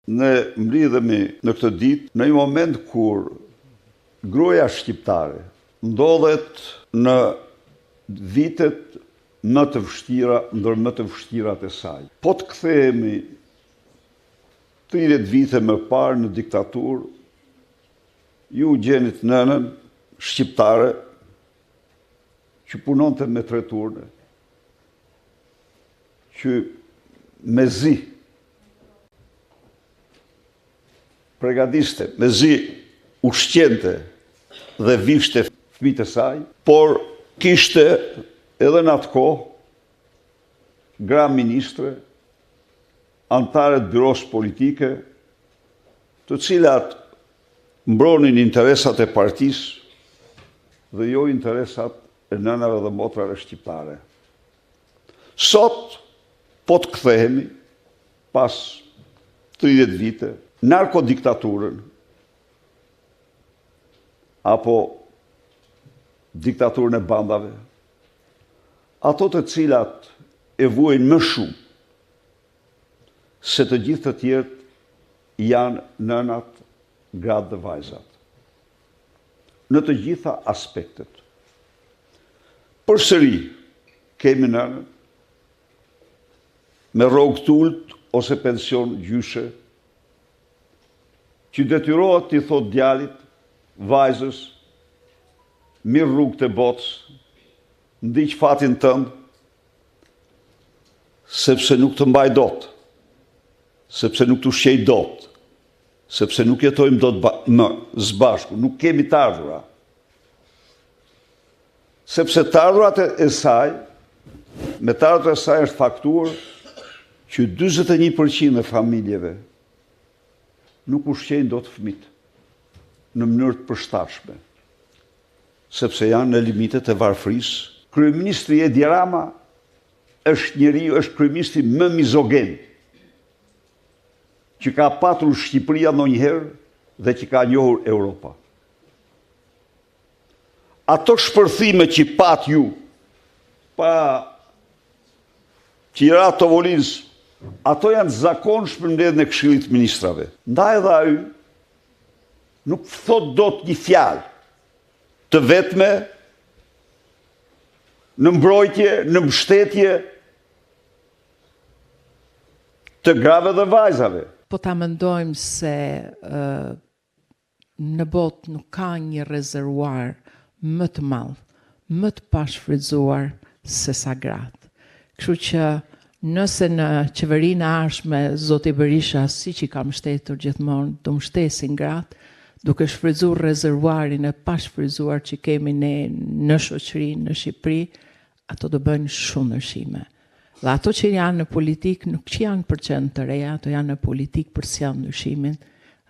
Ne mblidhemi në këtë ditë në një moment kur gruaja shqiptare ndodhet në vitet më të vështira, ndër më të vështirat e saj. Po të kthehemi 30 vite më parë në diktaturë, ju gjenit nënën shqiptare që punonte me treturne, që me zi pregadiste, me zi ushqente dhe vishte fëmijët e saj, por kishte edhe në atë kohë gra ministre, antarët byros politike, të cilat mbronin interesat e partisë dhe jo interesat e nënave dhe motrave shqiptare. Sot, po të kthehemi pas 30 vite, narkodiktaturën apo diktaturën e bandave, ato të cilat e vuajnë më shumë se të gjithë të tjerët janë nënat, gratë dhe vajzat. Në të gjitha aspektet. Përsëri kemi nënën me rrogë t'ullt ose pension gjyshe, që detyrohet t'i thot djalit, vajzës, mirë rrugë të botës, ndiq fatin tënd, sepse nuk të mbaj dot, sepse nuk të ushqej dot, sepse nuk jetojmë dot më zbashku, nuk kemi të ardhura. Sepse të ardhurat e saj, me të ardhurat e saj është faktuar që 41% e familjeve nuk ushqejnë dot fëmijët në mënyrë të përshtatshme, sepse janë në limitet e varfërisë. Kryeministri Edi Rama është kryeministri më mizogen që ka patur Shqipëria ndonjëherë dhe që ka njohur Europa. Ato shpërthime që pat ju pa qira Tovolinës, ato janë zakonshme mbledhjen e Këshillit të Ministrave. Ndaj edhe ai nuk thot dot një fjalë të vetme në mbrojtje, në mbështetje të grave dhe vajzave. Po ta mendojmë se në botë nuk ka një rezervuar më të madh, më të pashfrytzuar se sa gratë. Kështu që nëse në qeverinë e ardhshme zoti Berisha, siç i ka mbështetur gjithmonë, do mbështesin gratë, duke shfrytzuar rezervuarin e pashfrytzuar që kemi ne në shoqëri, në Shqipëri, ato do bëjnë shumë ndryshime. Dhe ato që janë në politikë nuk që janë për qenë të reja, ato janë në politikë për sjellë ndryshimin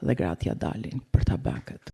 dhe gratë ja dalin për tabakët.